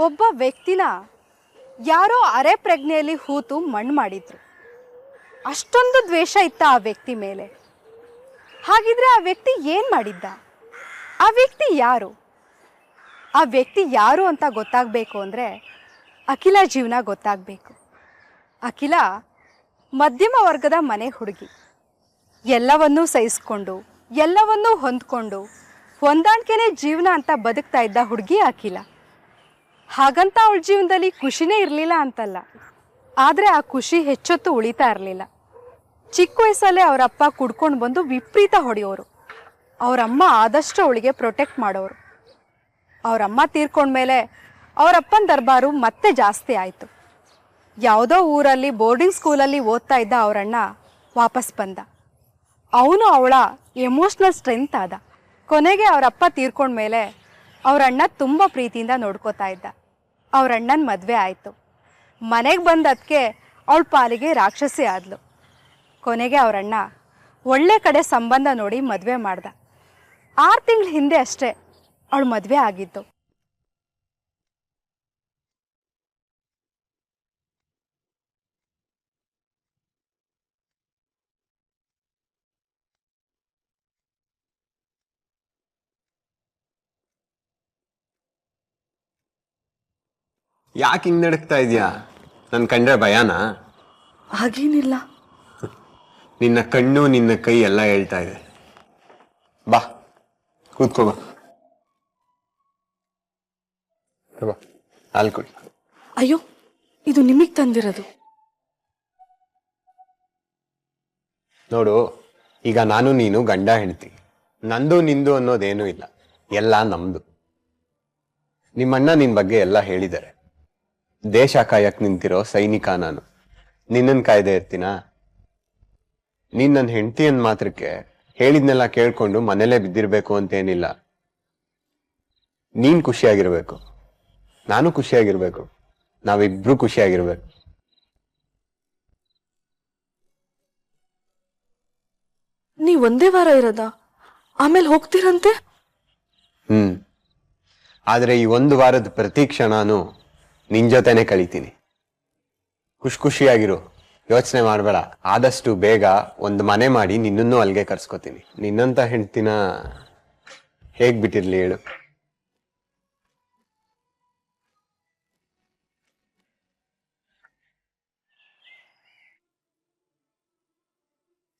ಒಬ್ಬ ವ್ಯಕ್ತಿನ ಯಾರೋ ಅರೆ ಪ್ರಜ್ಞೆಯಲ್ಲಿ ಹೂತು ಮಣ್ಣು ಮಾಡಿದ್ರು. ಅಷ್ಟೊಂದು ದ್ವೇಷ ಇತ್ತ ಆ ವ್ಯಕ್ತಿ ಮೇಲೆ. ಹಾಗಿದ್ರೆ ಆ ವ್ಯಕ್ತಿ ಏನು ಮಾಡಿದ್ದ? ಆ ವ್ಯಕ್ತಿ ಯಾರು? ಆ ವ್ಯಕ್ತಿ ಯಾರು ಅಂತ ಗೊತ್ತಾಗಬೇಕು ಅಂದರೆ ಅಖಿಲ ಜೀವನ ಗೊತ್ತಾಗಬೇಕು. ಅಖಿಲ ಮಧ್ಯಮ ವರ್ಗದ ಮನೆ ಹುಡುಗಿ. ಎಲ್ಲವನ್ನೂ ಸಹಿಸ್ಕೊಂಡು ಎಲ್ಲವನ್ನೂ ಹೊಂದ್ಕೊಂಡು ಹೊಂದಾಣಿಕೆನೇ ಜೀವನ ಅಂತ ಬದುಕ್ತಾ ಇದ್ದ ಹುಡುಗಿ ಅಖಿಲ. ಹಾಗಂತ ಅವಳ ಜೀವನದಲ್ಲಿ ಖುಷಿನೇ ಇರಲಿಲ್ಲ ಅಂತಲ್ಲ, ಆದರೆ ಆ ಖುಷಿ ಹೆಚ್ಚೊತ್ತು ಉಳಿತಾ ಇರಲಿಲ್ಲ. ಚಿಕ್ಕ ವಯಸ್ಸಲ್ಲೇ ಅವರಪ್ಪ ಕುಡ್ಕೊಂಡು ಬಂದು ವಿಪರೀತ ಹೊಡೆಯೋರು. ಅವರಮ್ಮ ಆದಷ್ಟು ಅವಳಿಗೆ ಪ್ರೊಟೆಕ್ಟ್ ಮಾಡೋರು. ಅವರಮ್ಮ ತೀರ್ಕೊಂಡ್ಮೇಲೆ ಅವರಪ್ಪನ ದರ್ಬಾರು ಮತ್ತೆ ಜಾಸ್ತಿ ಆಯಿತು. ಯಾವುದೋ ಊರಲ್ಲಿ ಬೋರ್ಡಿಂಗ್ ಸ್ಕೂಲಲ್ಲಿ ಓದ್ತಾ ಇದ್ದ ಅವರಣ್ಣ ವಾಪಸ್ ಬಂದ. ಅವನು ಅವಳ ಎಮೋಷ್ನಲ್ ಸ್ಟ್ರೆಂತ್ ಆದ. ಕೊನೆಗೆ ಅವರಪ್ಪ ತೀರ್ಕೊಂಡ್ಮೇಲೆ ಅವರಣ್ಣ ತುಂಬ ಪ್ರೀತಿಯಿಂದ ನೋಡ್ಕೋತಾ ಇದ್ದ. ಅವರಣ್ಣನ ಮದುವೆ ಆಯಿತು. ಮನೆಗೆ ಬಂದದಕ್ಕೆ ಅವಳ ಪಾಲಿಗೆ ರಾಕ್ಷಸಿ ಆದ್ಲು. ಕೊನೆಗೆ ಅವರಣ್ಣ ಒಳ್ಳೆ ಕಡೆ ಸಂಬಂಧ ನೋಡಿ ಮದುವೆ ಮಾಡ್ದ. 6 ತಿಂಗಳ ಹಿಂದೆ ಅಷ್ಟೇ ಅವಳು ಮದುವೆ ಆಗಿದ್ದು. ಯಾಕೆ ಹಿಂಗ್ ನಡಕ್ತಾ ಇದೀಯಾ? ನನ್ ಕಂಡ್ರೆ ಭಯಾನಾ? ಹಾಗೇನಿಲ್ಲ. ನಿನ್ನ ಕಣ್ಣು ನಿನ್ನ ಕೈ ಎಲ್ಲ ಹೇಳ್ತಾ ಇದೆ. ಬಾ ಕೂತ್ಕೋ. ಬಾ ಹಾಲು ಕುಡಿ. ಅಯ್ಯೋ, ಇದು ನಿಮಗೆ ತಂದಿರೋದು. ನೋಡು, ಈಗ ನಾನು ನೀನು ಗಂಡ ಹೆಂಡ್ತಿ. ನಂದು ನಿಂದು ಅನ್ನೋದೇನೂ ಇಲ್ಲ, ಎಲ್ಲ ನಮ್ದು. ನಿಮ್ಮಣ್ಣ ನಿನ್ ಬಗ್ಗೆ ಎಲ್ಲ ಹೇಳಿದ್ದಾರೆ. ದೇಶ ಕಾಯಕ್ ನಿಂತಿರೋ ಸೈನಿಕ ನಾನು. ನಿನ್ನನ್ ಕಾಯ್ದೆ ಇರ್ತೀನಾ? ನೀನ್ ನನ್ನ ಹೆಂಡತಿ ಅಂದ್ ಮಾತ್ರಕ್ಕೆ ಹೇಳಿದ್ನೆಲ್ಲ ಕೇಳ್ಕೊಂಡು ಮನೇಲೆ ಬಿದ್ದಿರ್ಬೇಕು ಅಂತೇನಿಲ್ಲ. ನೀನ್ ಖುಷಿಯಾಗಿರ್ಬೇಕು, ನಾನು ಖುಷಿಯಾಗಿರ್ಬೇಕು, ನಾವಿಬ್ರು ಖುಷಿಯಾಗಿರ್ಬೇಕು. ನೀವು ಒಂದೇ ವಾರ ಇರೋದಾ? ಆಮೇಲೆ ಹೋಗ್ತೀರಂತೆ? ಆದ್ರೆ ಈ 1 ವಾರದ ಪ್ರತಿ ಕ್ಷಣನೂ ನಿನ್ ಜೊತೆನೆ ಕಳಿತೀನಿ. ಖುಷಿಯಾಗಿರು, ಯೋಚನೆ ಮಾಡ್ಬೇಡ. ಆದಷ್ಟು ಬೇಗ ಒಂದು ಮನೆ ಮಾಡಿ ನಿನ್ನನ್ನು ಅಲ್ಲಿಗೆ ಕರ್ಸ್ಕೊತೀನಿ. ನಿನ್ನಂತ ಹೆಂಡ್ತಿನ ಹೇಗ್ ಬಿಟ್ಟಿರ್ಲಿ ಹೇಳು?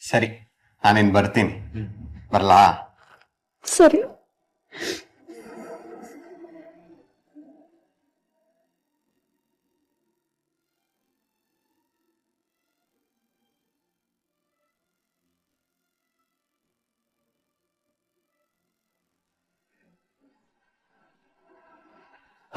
ಸರಿ, ನಾನೇನ್ ಬರ್ತೀನಿ. ಬರ್ಲಾ? ಸರಿ.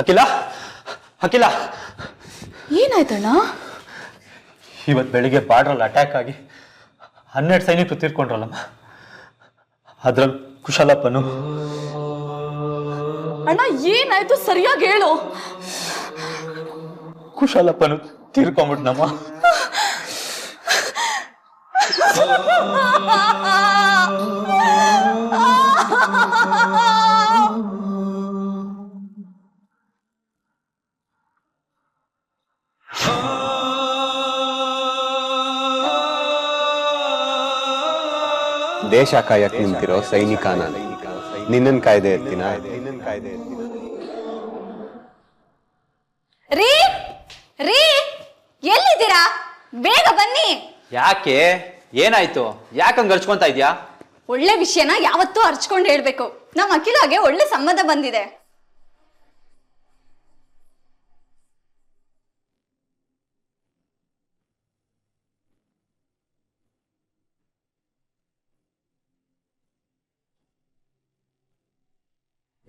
ಅಖಿಲ, ಅಖಿಲ, ಏನಾಯ್ತಣ್ಣ? ಇವತ್ತು ಬೆಳಿಗ್ಗೆ ಬಾರ್ಡ್ರಲ್ಲಿ ಅಟ್ಯಾಕ್ ಆಗಿ 12 ಸೈನಿಕರು ತೀರ್ಕೊಂಡ್ರಲ್ಲಮ್ಮ. ಅದ್ರಲ್ಲಿ ಕುಶಲಪ್ಪನು. ಅಣ್ಣ, ಏನಾಯ್ತು? ಸರಿಯಾಗಿ ಹೇಳು. ಕುಶಲಪ್ಪನು ತೀರ್ಕೊಂಡ್ಬಿಟ್ನಮ್ಮ. ದೇಶ ಕಾಯಕ್ ನಿಂತಿರೋ ಸೈನಿಕ ನಾನು. ನಿನ್ನನ್ ಕಾಯ್ದೆ ಇರ್ತೀನಾ? ರೀ ರೀ, ಎಲ್ಲಿದ್ದೀರಾ? ಬೇಗ ಬನ್ನಿ. ಯಾಕೆ? ಏನಾಯ್ತು? ಯಾಕಂಗ್ ಅರ್ಚ್ಕೊಂತ ಇದ್ಯಾ? ಒಳ್ಳೆ ವಿಷಯನ ಯಾವತ್ತೂ ಅರ್ಚ್ಕೊಂಡು ಹೇಳ್ಬೇಕು. ನಮ್ಮ ಅಖಿಲಾಗೆ ಒಳ್ಳೆ ಸಂಬಂಧ ಬಂದಿದೆ.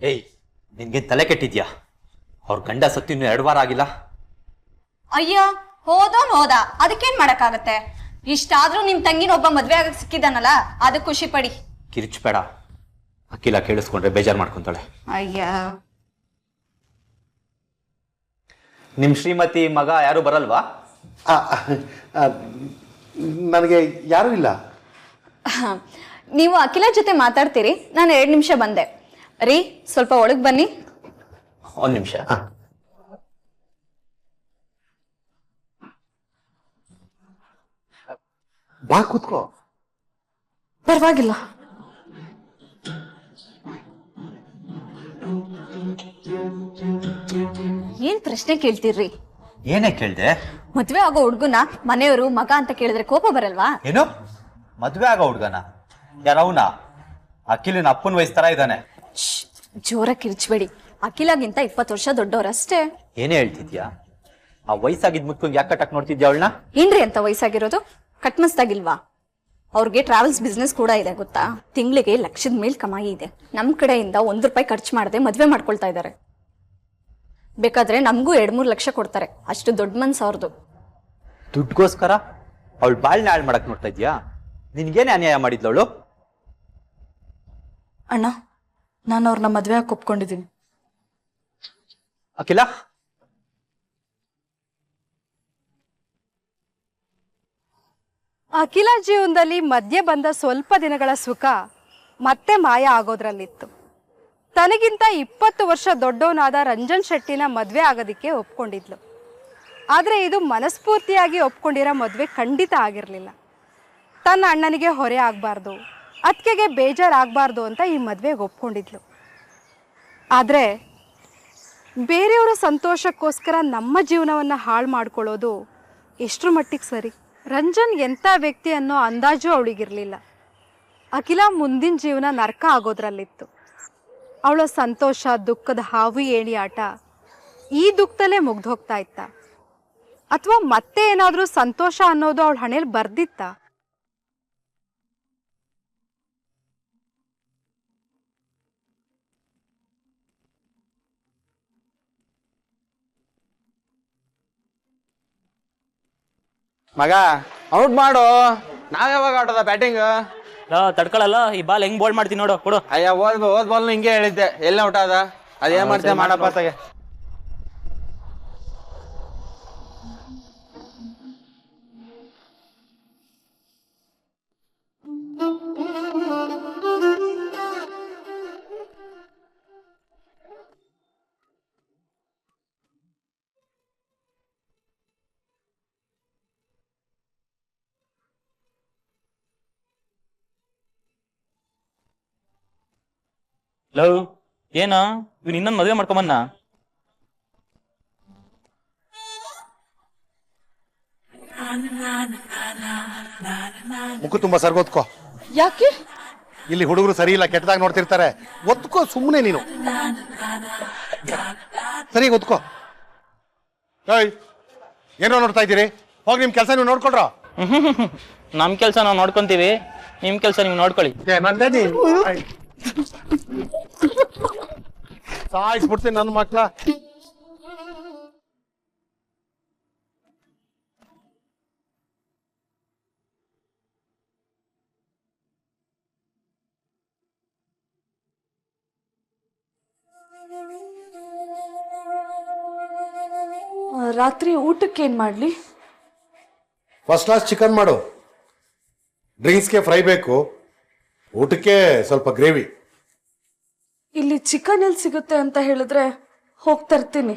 ಏಯ್, ನಿನ್ಗೆ ತಲೆ ಕೆಟ್ಟಿದ್ಯಾ? ಅವ್ರ ಗಂಡ ಸತ್ತು ಇನ್ನು 2 ವಾರ ಆಗಿಲ್ಲ. ಅಯ್ಯ, ಹೋದೋನ್ ಹೋದ, ಅದಕ್ಕೇನ್ ಮಾಡಕ್ಕಾಗತ್ತೆ? ಇಷ್ಟಾದ್ರೂ ನಿಮ್ ತಂಗಿನ ಒಬ್ಬ ಮದ್ವೆ ಆಗಕ್ ಸಿಕ್ಕಿದಾನಲ್ಲ, ಅದಕ್ಕೆ ಖುಷಿ ಪಡಿ. ಕಿರ್ಚ್ಬೇಡ, ಅಖಿಲ ಕೇಳಿಸ್ಕೊಂಡ್ರೆ ಬೇಜಾರ್ ಮಾಡ್ಕೊಂತಾಳೆ. ಅಯ್ಯ, ನಿಮ್ ಶ್ರೀಮತಿ ಮಗ ಯಾರು ಬರಲ್ವಾ? ನನಗೆ ಯಾರೂ ಇಲ್ಲ. ನೀವು ಅಖಿಲ ಜೊತೆ ಮಾತಾಡ್ತೀರಿ, ನಾನು 2 ನಿಮಿಷ ಬಂದೆ. ರೀ, ಸ್ವಲ್ಪ ಒಳಗ್ ಬನ್ನಿ. 1 ನಿಮಿಷ. ಬಾ ಕೂತ್ಕೋ. ಪರವಾಗಿಲ್ಲ. ಏನ್ ಪ್ರಶ್ನೆ ಕೇಳ್ತೀರ್ರಿ? ಏನೇ ಕೇಳ್ದೆ? ಮದ್ವೆ ಆಗೋ ಹುಡ್ಗನ ಮನೆಯವರು ಮಗ ಅಂತ ಕೇಳಿದ್ರೆ ಕೋಪ ಬರಲ್ವಾ? ಏನು ಮದ್ವೆ ಆಗೋ ಹುಡ್ಗನ? ಯಾರವನ? ಅಖಿಲಿನ ಅಪ್ಪನ ವಯಸ್ಸು ತರ ಇದ್ದಾನೆ. ಜೋರ ಕಿರ್ಚ್ಬೇಡಿ. ಅಖಿಲಾಗಿಂತ 20 ವರ್ಷ ದೊಡ್ಡವರಷ್ಟೇ. ಏನೇ ಹೇಳ್ತಿದ್ಯಾ? ಆ ವಯಸ್ಸಾಗಿದ್ ಮುತ್ಕೊಂಡ್ ಯಾಕೆ ಕಟ್ಟಕ್ ನೋಡ್ತಿದ್ಯಾ ಅವಳನ್ನ? ಏನ್ರಿ ಅಂತ ವಯಸ್ಸಾಗಿರೋದು? ಕಟ್ಮಸ್ತಾಗಿಲ್ವಾ? ಅವ್ರಿಗೆ ಟ್ರಾವೆಲ್ಸ್ ಬಿಸ್ನೆಸ್ ಕೂಡ ಇದೆ ಗೊತ್ತಾ? ತಿಂಗಳಿಗೆ ಲಕ್ಷದ ಮೇಲ್ ಕಮಾಯಿ ಇದೆ. ನಮ್ ಕಡೆಯಿಂದ ₹1 ಖರ್ಚು ಮಾಡದೆ ಮದ್ವೆ ಮಾಡ್ಕೊಳ್ತಾ ಇದ್ದಾರೆ. ಬೇಕಾದ್ರೆ ನಮಗೂ 2-3 ಲಕ್ಷ ಕೊಡ್ತಾರೆ. ಅಷ್ಟು ದೊಡ್ಡ ಮನ್ಸು ಅವ್ರದ್ದು. ದುಡ್ಗೋಸ್ಕರ ಅವಳು ಬಾಳ್ನ ಹಾಳು ಮಾಡಕ್ ನೋಡ್ತಾ ಇದ್ಯಾ? ನಿನ್ಗೇನೆ ಅನ್ಯಾಯ ಮಾಡಿದ್ಲವಳು? ಅಣ್ಣ, ನಾನು ಅವ್ರನ್ನ ಮದ್ವೆ ಹಾಕಿ ಒಪ್ಕೊಂಡಿದ್ದೀನಿ. ಅಖಿಲ, ಅಖಿಲ ಜೀವನದಲ್ಲಿ ಮಧ್ಯೆ ಬಂದ ಸ್ವಲ್ಪ ದಿನಗಳ ಸುಖ ಮತ್ತೆ ಮಾಯ ಆಗೋದ್ರಲ್ಲಿತ್ತು. ತನಗಿಂತ 20 ವರ್ಷ ದೊಡ್ಡವನಾದ ರಂಜನ್ ಶೆಟ್ಟಿನ ಮದುವೆ ಆಗೋದಕ್ಕೆ ಒಪ್ಕೊಂಡಿದ್ಲು. ಆದರೆ ಇದು ಮನಸ್ಫೂರ್ತಿಯಾಗಿ ಒಪ್ಕೊಂಡಿರೋ ಮದುವೆ ಖಂಡಿತ ಆಗಿರಲಿಲ್ಲ. ತನ್ನ ಅಣ್ಣನಿಗೆ ಹೊರೆ ಆಗಬಾರ್ದು, ಅತ್ತಿಗೆಗೆ ಬೇಜಾರಾಗಬಾರ್ದು ಅಂತ ಈ ಮದುವೆಗೆ ಒಪ್ಕೊಂಡಿದ್ಲು. ಆದರೆ ಬೇರೆಯವರ ಸಂತೋಷಕ್ಕೋಸ್ಕರ ನಮ್ಮ ಜೀವನವನ್ನು ಹಾಳು ಮಾಡ್ಕೊಳ್ಳೋದು ಎಷ್ಟರ ಮಟ್ಟಿಗೆ ಸರಿ? ರಂಜನ್ ಎಂಥ ವ್ಯಕ್ತಿ ಅನ್ನೋ ಅಂದಾಜು ಅವಳಿಗಿರಲಿಲ್ಲ. ಅಖಿಲ ಮುಂದಿನ ಜೀವನ ನರಕ ಆಗೋದ್ರಲ್ಲಿತ್ತು. ಅವಳ ಸಂತೋಷ ದುಃಖದ ಹಾವು ಏಣಿ ಆಟ ಈ ದುಃಖದಲ್ಲೇ ಮುಗ್ದು ಹೋಗ್ತಾ ಇತ್ತ, ಅಥವಾ ಮತ್ತೆ ಏನಾದರೂ ಸಂತೋಷ ಅನ್ನೋದು ಅವಳ ಹಣೆಯಲ್ಲಿ ಬರ್ದಿತ್ತ? ಮಗ ಔಟ್ ಮಾಡು. ನಾವ್ ಯಾವಾಗ ಆಟದ ಬ್ಯಾಟಿಂಗ್? ತಡ್ಕೊಳಲ್ಲ, ಈ ಬಾಲ್ ಹೆಂಗ್ ಬೋಲ್ಡ್ ಮಾಡ್ತೀನಿ ನೋಡು, ಕೊಡು. ಅಯ್ಯ ಓದ್ ಬಾಲ್ ಹಿಂಗೆ ಹೇಳಿದ್ದೆ. ಎಲ್ಲ ಔಟ್ ಆದ? ಅದೇನ್ ಮಾಡ್ತೇವೆ ಮಾಡಪ್ಪ ತಗೆ. ಲವ್ ಏನ ಇವ್ನು ಇನ್ನೊಂದು ಮದುವೆ ಮಾಡ್ಕೊಂಬನ್ನ? ಮುಖ ತುಂಬಾ ಸರ್ಗೋತ್ಕೋ. ಯಾಕೆ? ಇಲ್ಲಿ ಹುಡುಗರು ಸರಿ ಇಲ್ಲ, ಕೆಟ್ಟದಾಗ ನೋಡ್ತಿರ್ತಾರೆ. ಒತ್ಕೋ ಸುಮ್ಮನೆ ನೀನು. ಸರಿ ಒತ್ಕೋ. ಏಯ್, ಏನೋ ನೋಡ್ತಾ ಇದ್ದೀರಿ? ಹೋಗಿ ನಿಮ್ ಕೆಲಸ ನೀವು ನೋಡ್ಕೊಳ್ರ. ನಮ್ ಕೆಲ್ಸ ನಾವ್ ನೋಡ್ಕೊಂತೀವಿ, ನಿಮ್ ಕೆಲ್ಸ ನೀವು ನೋಡ್ಕೊಳ್ಳಿ. ಸಾಯಿಸ್ಬಿಡ್ತೀನಿ ನನ್ನ ಮಕ್ಳ. ರಾತ್ರಿ ಊಟಕ್ಕೆ ಏನ್ ಮಾಡ್ಲಿ? ಫಸ್ಟ್ ಕ್ಲಾಸ್ ಚಿಕನ್ ಮಾಡು. ಡ್ರಿಂಕ್ಸ್ಗೆ ಫ್ರೈ ಬೇಕು, ಊಟಕ್ಕೆ ಸ್ವಲ್ಪ ಗ್ರೇವಿ. ಇಲ್ಲಿ ಚಿಕನ್ ಎಲ್ಲಿ ಸಿಗುತ್ತೆ ಅಂತ ಹೇಳಿದ್ರೆ ಹೋಗಿ ತರ್ತೀನಿ.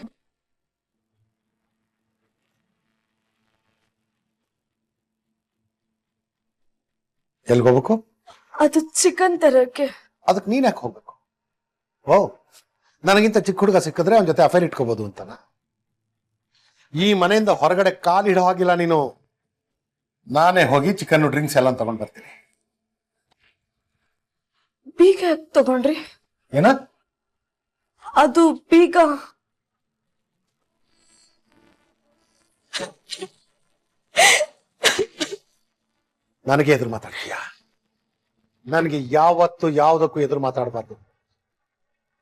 ಎಲ್ಗೋಗ್ಬೇಕು? ಅದು ಚಿಕನ್ ತರಕ್ಕೆ. ಅದಕ್ಕೆ ನೀನ್ ಯಾಕೆ ಹೋಗ್ಬೇಕು? ಓ, ನನಗಿಂತ ಚಿಕ್ಕ ಹುಡುಗ ಸಿಕ್ಕಿದ್ರೆ ಅವನ ಜೊತೆ ಅಫೇರ್ ಇಟ್ಕೋಬಹುದು ಅಂತನ? ಈ ಮನೆಯಿಂದ ಹೊರಗಡೆ ಕಾಲಿಡೋ ಹಾಗಿಲ್ಲ ನೀನು. ನಾನೇ ಹೋಗಿ ಚಿಕನ್ ಡ್ರಿಂಕ್ಸ್ ಎಲ್ಲ ತಗೊಂಡ್ ಬರ್ತೀನಿ. ಬೀಗ ಯಾಕೆ ತಗೊಂಡ್ರಿ? ಏನ? ಅದು ಬೀಗ ನನಗೆ ಎದುರು ಮಾತಾಡ್ತೀಯ? ನನಗೆ ಯಾವತ್ತು ಯಾವುದಕ್ಕೂ ಎದುರು ಮಾತಾಡಬಾರ್ದು.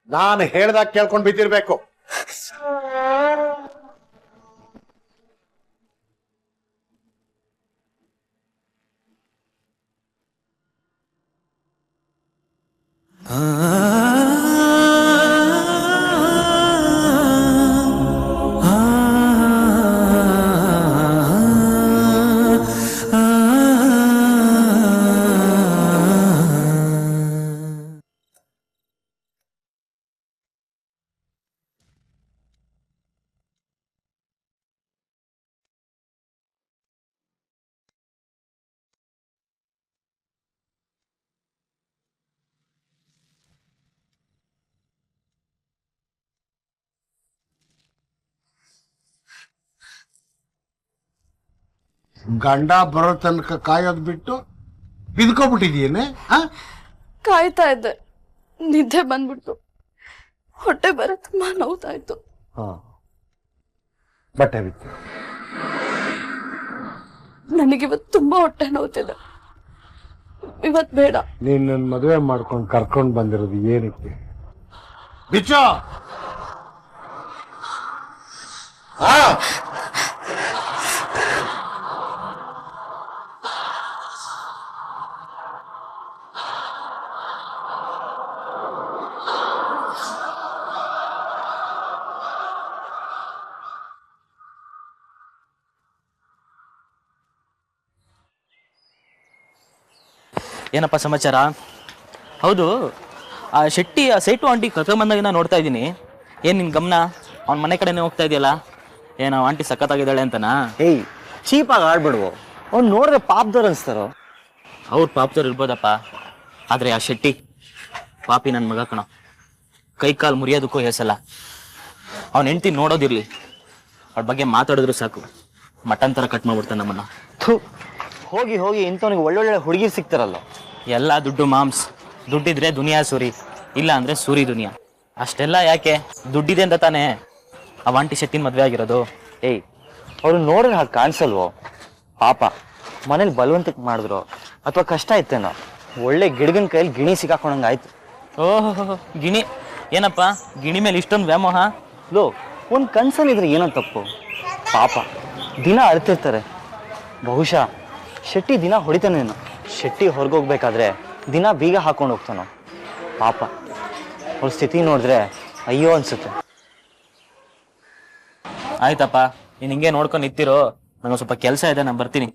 ನಾನು ಹೇಳ್ದಾಗ ಕೇಳ್ಕೊಂಡು ಬಿದ್ದಿರ್ಬೇಕು. ಗಂಡ ಬರೋ ತನಕ ಕಾಯೋದ್ ಬಿಟ್ಟು ಬಿದ್ಕೊಬಿಟ್ಟಿದೀಯೇನೆ ಕಾಯ್ತಾ ಇದ್ದೆ, ನಿದ್ದೆ ಬಂದ್ಬಿಡ್ತು. ಹೊಟ್ಟೆ ಬೇರೆ ತುಂಬಾ ನೋವ್ತಾಯ್ತು. ಬಟ್ಟೆ ಬಿತ್ತು. ನನಗಿವತ್ತು ತುಂಬಾ ಹೊಟ್ಟೆ ನೋವ್ತಿದೆ. ಇವತ್ ಬೇಡ. ನೀನ್ ನನ್ನ ಮದುವೆ ಮಾಡ್ಕೊಂಡು ಕರ್ಕೊಂಡು ಬಂದಿರೋದು ಏನಕ್ಕೆ? ಬಿಚ್ಚೋ. ಏನಪ್ಪ ಸಮಾಚಾರ? ಹೌದು, ಆ ಶೆಟ್ಟಿ ಆ ಸೈಟು ಆಂಟಿ ಕರ್ಕೊಂಬಂದಾಗಿನ ನೋಡ್ತಾ ಇದ್ದೀನಿ. ಏನು ನಿನ್ನ ಗಮನ ಅವ್ನ ಮನೆ ಕಡೆನೇ ಹೋಗ್ತಾ ಇದೆಯಲ್ಲ? ಏನೋ ಆಂಟಿ ಸಖತ್ತಾಗಿದ್ದಾಳೆ ಅಂತನಾ? ಏಯ್, ಚೀಪಾಗಿ ಆಡ್ಬಿಡ್ವು. ಅವ್ನು ನೋಡಿದ್ರೆ ಪಾಪದವ್ರು ಅನ್ಸ್ತಾರೋ? ಅವ್ರು ಪಾಪದವ್ರು ಇರ್ಬೋದಪ್ಪ, ಆದರೆ ಆ ಶೆಟ್ಟಿ ಪಾಪಿ ನನ್ನ ಮಗ ಕಣ. ಕೈ ಕಾಲು ಮುರಿಯೋದಕ್ಕೂ ಹೆಸಲ್ಲ. ಅವ್ನ ಹೆಂಡ್ತಿ ನೋಡೋದಿರ್ಲಿ, ಅವ್ಳ ಬಗ್ಗೆ ಮಾತಾಡಿದ್ರು ಸಾಕು ಮಟನ್ ಥರ ಕಟ್ ಮಾಡ್ಬಿಡ್ತಾನೆ ನಮ್ಮನ್ನ. ಹೋಗಿ ಹೋಗಿ ಇಂಥವ್ನಿಗೆ ಒಳ್ಳೊಳ್ಳೆ ಹುಡುಗಿ ಸಿಗ್ತಾರಲ್ಲ. ಎಲ್ಲ ದುಡ್ಡು ಮಾಮ್ಸ್. ದುಡ್ಡಿದ್ರೆ ದುನಿಯಾ ಸೂರಿ, ಇಲ್ಲ ಅಂದ್ರೆ ಸೂರಿ ದುನಿಯಾ. ಅಷ್ಟೆಲ್ಲ ಯಾಕೆ? ದುಡ್ಡಿದೆ ಅಂತ ತಾನೇ ಆ ಆಂಟಿ ಶೆಟ್ಟಿನ ಮದುವೆ ಆಗಿರೋದು. ಏಯ್, ಅವ್ರು ನೋಡಿದ್ರೆ ಹಾಗೆ ಕಾಣಿಸಲ್ವೋ? ಪಾಪ ಮನೇಲಿ ಬಲವಂತಕ್ಕೆ ಮಾಡಿದ್ರು ಅಥವಾ ಕಷ್ಟ ಇತ್ತೇನೋ, ಒಳ್ಳೆ ಗಿಡಗನ ಕೈಯಲ್ಲಿ ಗಿಣಿ ಸಿಕ್ಕಾಕೊಂಡಂಗೆ ಆಯ್ತು. ಓಹೋ, ಗಿಣಿ ಏನಪ್ಪ? ಗಿಣಿ ಮೇಲೆ ಇಷ್ಟೊಂದು ವ್ಯಾಮೋಹ? ಲೋ, ಒಂದು ಕನ್ಸಲ್ಲಿದ್ರೆ ಏನೋ ತಪ್ಪು? ಪಾಪ ದಿನ ಅಳ್ತಿರ್ತಾರೆ. ಬಹುಶಃ ಶೆಟ್ಟಿ ದಿನ ಹೊಡಿತಾನೇನೋ. ಶೆಟ್ಟಿ ಹೊರಗೋಗ್ಬೇಕಾದ್ರೆ ದಿನ ಬೀಗ ಹಾಕೊಂಡು ಹೋಗ್ತಾನೋ. ಪಾಪ ಅವ್ರ ಸ್ಥಿತಿ ನೋಡಿದ್ರೆ ಅಯ್ಯೋ ಅನ್ಸುತ್ತೆ. ಆಯ್ತಪ್ಪ, ನೀನು ಹಿಂಗೆ ನೋಡ್ಕೊಂಡು ನಿಂತಿರೋ, ನನಗೆ ಸ್ವಲ್ಪ ಕೆಲಸ ಇದೆ, ನಾನು ಬರ್ತೀನಿ.